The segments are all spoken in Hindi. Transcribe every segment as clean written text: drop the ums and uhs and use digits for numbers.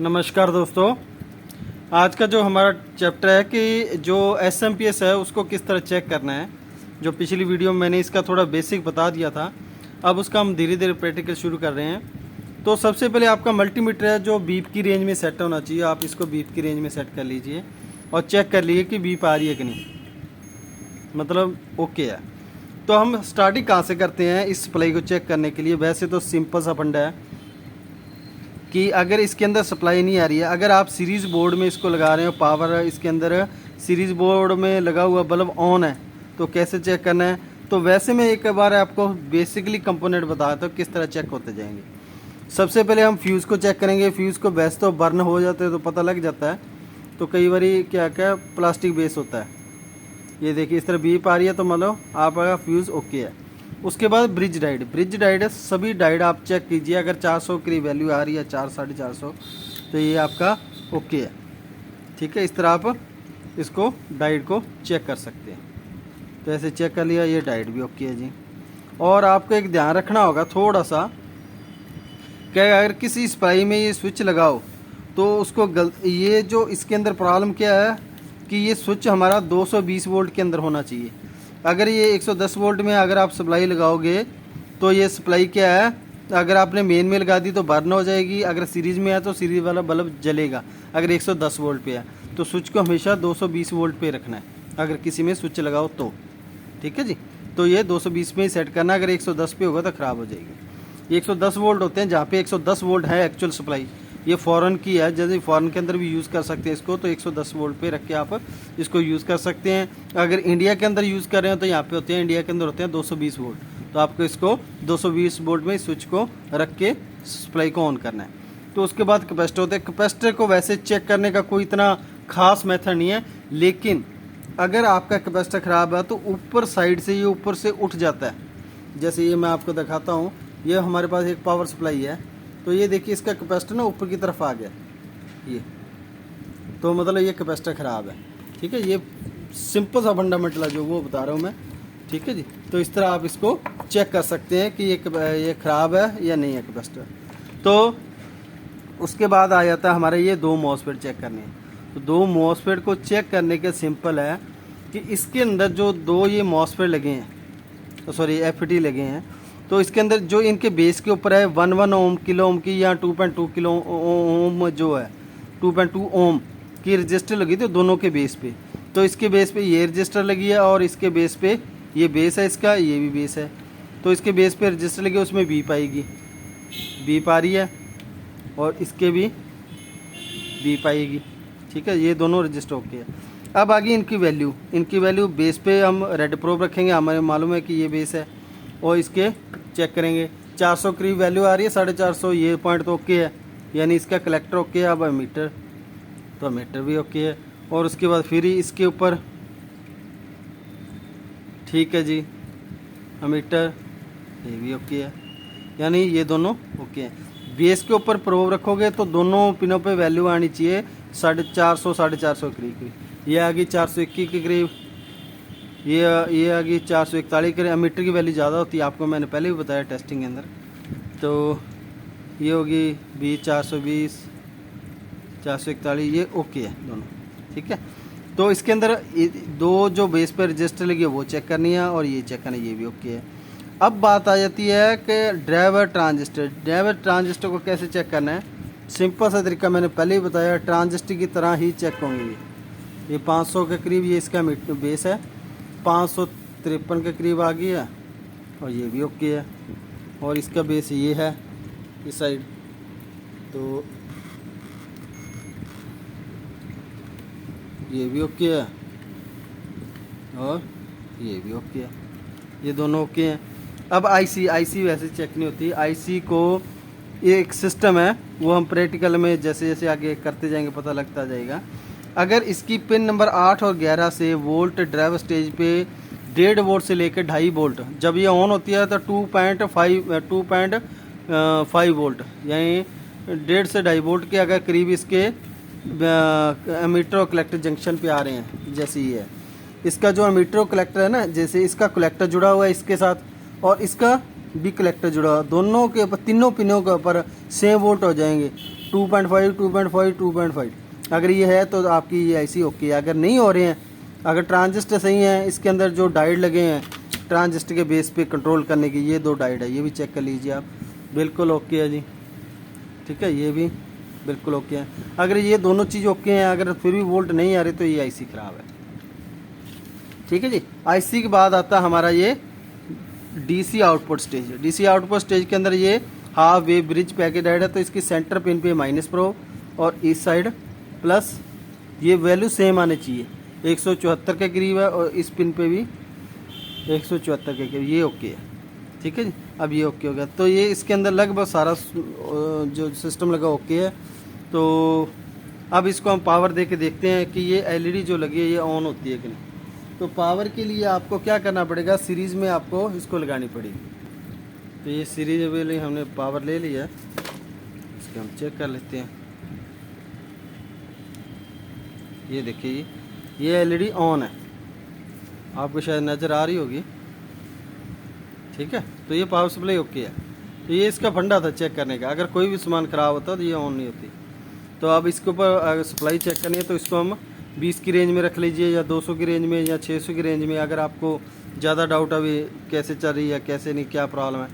नमस्कार दोस्तों। आज का जो हमारा चैप्टर है कि जो एसएमपीएस है उसको किस तरह चेक करना है। जो पिछली वीडियो में मैंने इसका थोड़ा बेसिक बता दिया था, अब उसका हम धीरे धीरे प्रैक्टिकल शुरू कर रहे हैं। तो सबसे पहले आपका मल्टीमीटर है जो बीप की रेंज में सेट होना चाहिए। आप इसको बीप की रेंज में सेट कर लीजिए और चेक कर लीजिए कि बीप आ रही है कि नहीं, मतलब ओके है। तो हम स्टार्टिंग कहाँ से करते हैं इस सप्लाई को चेक करने के लिए। वैसे तो सिंपल सा फंडा है कि अगर इसके अंदर सप्लाई नहीं आ रही है, अगर आप सीरीज़ बोर्ड में इसको लगा रहे हो, पावर इसके अंदर सीरीज़ बोर्ड में लगा हुआ बल्ब ऑन है, तो कैसे चेक करना है। तो वैसे मैं एक बार आपको बेसिकली कंपोनेंट बताता हूँ किस तरह चेक होते जाएंगे। सबसे पहले हम फ्यूज़ को चेक करेंगे। फ्यूज़ को बेस तो बर्न हो जाते हैं तो पता लग जाता है, तो कई बार क्या क्या प्लास्टिक बेस होता है। ये देखिए इस तरह बीप आ रही है तो मतलब आपका फ्यूज़ ओके है। उसके बाद ब्रिज डाइड सभी डाइड आप चेक कीजिए। अगर 400 की वैल्यू आ रही है, 400 साढ़े 400, तो ये आपका ओके है। ठीक है, इस तरह आप इसको डाइड को चेक कर सकते हैं। तो ऐसे चेक कर लिया, ये डाइड भी ओके है जी। और आपको एक ध्यान रखना होगा थोड़ा सा कि अगर किसी स्प्राई में ये स्विच लगाओ तो उसको ये जो इसके अंदर प्रॉब्लम क्या है कि ये स्विच हमारा 220 वोल्ट के अंदर होना चाहिए। अगर ये 110 वोल्ट में अगर आप सप्लाई लगाओगे तो ये सप्लाई क्या है, अगर आपने मेन में लगा दी तो बर्न हो जाएगी। अगर सीरीज़ में है तो सीरीज़ वाला बल्ब जलेगा। अगर 110 वोल्ट पे है तो स्विच को हमेशा 220 वोल्ट पे रखना है अगर किसी में स्विच लगाओ तो। ठीक है जी, तो ये 220 में ही सेट करना। अगर 110 पे होगा तो ख़राब हो जाएगी। ये 110 वोल्ट होते हैं, जहाँ पे 110 वोल्ट है एक्चुअल सप्लाई। ये फ़ॉरन की है, जैसे फ़ॉरन के अंदर भी यूज़ कर सकते हैं इसको, तो 110 वोल्ट पे रख के आप इसको यूज़ कर सकते हैं। अगर इंडिया के अंदर यूज़ कर रहे हो तो यहाँ पे होते हैं, इंडिया के अंदर होते हैं 220 वोल्ट। तो आपको इसको 220 वोल्ट में स्विच को रख के सप्लाई को ऑन करना है। तो उसके बाद कैपेसिटर होते हैं। कैपेसिटर को वैसे चेक करने का कोई इतना खास मेथड नहीं है, लेकिन अगर आपका कैपेसिटर ख़राब है तो ऊपर साइड से ये ऊपर से उठ जाता है। जैसे ये मैं आपको दिखाता हूँ, ये हमारे पास एक पावर सप्लाई है, तो ये देखिए इसका कैपेसिटर ना ऊपर की तरफ आ गया ये, तो मतलब ये कैपेसिटर ख़राब है। ठीक है, ये सिंपल सा फंडामेंटल है जो वो बता रहा हूँ मैं। ठीक है जी, तो इस तरह आप इसको चेक कर सकते हैं कि ये ख़राब है या नहीं है कैपेसिटर। तो उसके बाद आ जाता है हमारे ये दो मॉसफेट चेक करने हैं। तो दो मॉसफेट को चेक करने के सिंपल है कि इसके अंदर जो दो ये मॉसफेट लगे हैं, तो सॉरी एफईटी लगे हैं, तो इसके अंदर जो इनके बेस के ऊपर है 1 ओम किलो ओम की या 2.2 किलो ओम जो है 2.2 ओम की रजिस्टर लगी थी दोनों के बेस पे। तो इसके बेस पे ये रजिस्टर लगी है और इसके बेस पे ये बेस है इसका, ये भी बेस है। तो इसके बेस पे रजिस्टर लगी, उसमें बीप आएगी, बीप आ रही है, और इसके भी बीप आएगी। ठीक है, ये दोनों रजिस्टर ओके है। अब आगे इनकी वैल्यू बेस पे हम रेड प्रोब रखेंगे। हमें मालूम है कि ये बेस है, और इसके चेक करेंगे 400 करीब वैल्यू आ रही है, 450, ये पॉइंट तो ओके है, यानी इसका कलेक्टर ओके है। अब मीटर, तो मीटर भी ओके है। और उसके बाद फिर इसके ऊपर, ठीक है जी, मीटर ये भी ओके है, यानी ये दोनों ओके हैं। बेस के ऊपर प्रोब रखोगे तो दोनों पिनों पे वैल्यू आनी चाहिए 450 450 करीब। ये आ गई 421 के करीब, ये आ गई 441 के। मीटर की वैल्यू ज़्यादा होती है, आपको मैंने पहले भी बताया टेस्टिंग के अंदर। तो ये होगी 420 441, ये ओके है दोनों। ठीक है, तो इसके अंदर दो जो बेस पर रजिस्टर लगी है वो चेक करनी है, और ये चेक करना है, ये भी ओके है। अब बात आ जाती है कि ड्राइवर ट्रांजिस्टर को कैसे चेक करना है। सिंपल सा तरीका मैंने पहले ही बताया, ट्रांजिस्टर की तरह ही चेक होंगे। ये 500 के करीब ये इसका बेस है, 553 के करीब आ गई है, और ये भी ओके है। और इसका बेस ये है इस साइड, तो ये भी ओके है, और ये भी ओके है, ये दोनों ओके हैं। अब आईसी वैसे चेक नहीं होती। आईसी को एक सिस्टम है, वो हम प्रैक्टिकल में जैसे जैसे आगे करते जाएंगे पता लगता जाएगा। अगर इसकी पिन नंबर 8 और 11 से वोल्ट ड्राइव स्टेज पे 1.5 वोल्ट से लेकर 2.5 वोल्ट, जब ये ऑन होती है तो 2.5 वोल्ट, यानी 1.5 से 2.5 वोल्ट के अगर करीब इसके एमीटर और कलेक्टर जंक्शन पे आ रहे हैं, जैसे ये है इसका जो एमीटर और कलेक्टर है ना, जैसे इसका कलेक्टर जुड़ा हुआ है इसके साथ, और इसका भी कलेक्टर जुड़ा हुआ, दोनों के ऊपर तीनों पिनों के ऊपर सेम वोल्ट हो जाएंगे, 2.5 2.5 2.5 अगर ये है तो आपकी ये IC ओके है। अगर नहीं हो रहे हैं, अगर ट्रांजिस्टर सही है, इसके अंदर जो डायोड लगे हैं ट्रांजिस्टर के बेस पे कंट्रोल करने की, ये 2 डायोड है, ये भी चेक कर लीजिए आप, बिल्कुल ओके है जी। ठीक है, ये भी बिल्कुल ओके है। अगर ये दोनों चीज़ ओके हैं, अगर फिर भी वोल्ट नहीं आ रही तो ये IC ख़राब है। ठीक है जी। IC के बाद आता है हमारा ये DC output stage. DC output stage के अंदर ये half wave bridge package diode है, तो इसकी सेंटर पिन पे माइनस प्रो और इस साइड प्लस, ये वैल्यू सेम आने चाहिए, 174 के करीब है और इस पिन पे भी 174 के करीब, ये ओके है। ठीक है जी, अब ये ओके हो गया, तो ये इसके अंदर लगभग सारा जो सिस्टम लगा ओके है। तो अब इसको हम पावर दे के देखते हैं कि ये LED जो लगी है ये ऑन होती है कि नहीं। तो पावर के लिए आपको क्या करना पड़ेगा, सीरीज़ में आपको इसको लगानी पड़ेगी। तो ये सीरीज वाली हमने पावर ले लिया है, इसको हम चेक कर लेते हैं। ये देखिए ये LED ऑन है, आपको शायद नज़र आ रही होगी। ठीक है, तो ये पावर सप्लाई ओके है। तो ये इसका फंडा था चेक करने का, अगर कोई भी सामान ख़राब होता तो ये ऑन नहीं होती। तो अब इसके ऊपर अगर सप्लाई चेक करनी है तो इसको हम 20 की रेंज में रख लीजिए, या 200 की रेंज में, या 600 की रेंज में। अगर आपको ज़्यादा डाउट अभी कैसे चल रही है, कैसे नहीं, क्या प्रॉब्लम है,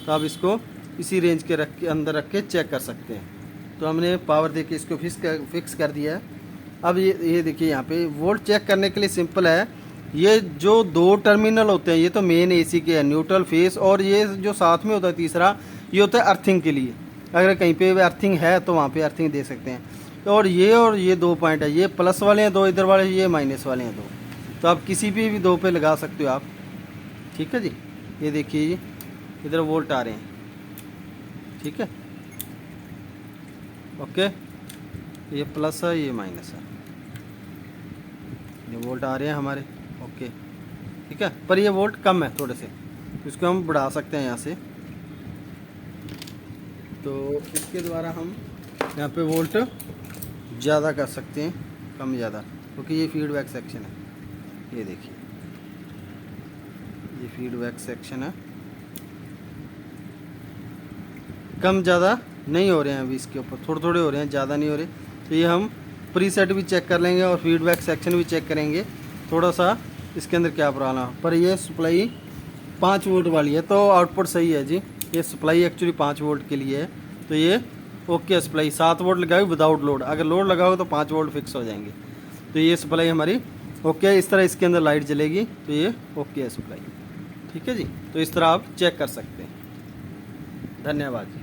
तो आप इसको इसी रेंज के अंदर रख के चेक कर सकते हैं। तो हमने पावर दे के इसको फिक्स कर दिया है। अब ये देखिए यहाँ पे वोल्ट चेक करने के लिए सिंपल है। ये जो 2 टर्मिनल होते हैं ये तो मेन AC के हैं, न्यूट्रल फेस, और ये जो साथ में होता है तीसरा, ये होता है अर्थिंग के लिए। अगर कहीं पे अर्थिंग है तो वहाँ पे अर्थिंग दे सकते हैं। और ये 2 पॉइंट है, ये प्लस वाले हैं 2 इधर वाले, ये माइनस वाले हैं 2। तो आप किसी भी 2 पे लगा सकते हो आप। ठीक है जी, ये देखिए जी इधर वोल्ट आ रहे हैं। ठीक है, ओके, ये प्लस है ये माइनस है, ये वोल्ट आ रहे हैं हमारे। ओके, ठीक है, पर ये वोल्ट कम है थोड़े से, इसको हम बढ़ा सकते हैं यहाँ से। तो इसके द्वारा हम यहाँ पे वोल्ट ज़्यादा कर सकते हैं, कम ज़्यादा, क्योंकि ये फीडबैक सेक्शन है। ये देखिए ये फीडबैक सेक्शन है, कम ज़्यादा नहीं हो रहे हैं अभी, इसके ऊपर थोड़े थोड़े हो रहे हैं, ज़्यादा नहीं हो रहे। तो ये हम प्रीसेट भी चेक कर लेंगे और फीडबैक सेक्शन भी चेक करेंगे थोड़ा सा इसके अंदर क्या प्रॉब्लम है। पर ये सप्लाई 5 वोल्ट वाली है तो आउटपुट सही है जी। ये सप्लाई एक्चुअली 5 वोल्ट के लिए है, तो ये ओके सप्लाई। 7 वोल्ट लगाओ विदाउट लोड, अगर लोड लगाओ तो 5 वोल्ट फिक्स हो जाएंगे। तो ये सप्लाई हमारी ओके, इस तरह इसके अंदर लाइट जलेगी, तो ये ओके है सप्लाई। ठीक है जी, तो इस तरह आप चेक कर सकते हैं। धन्यवाद जी।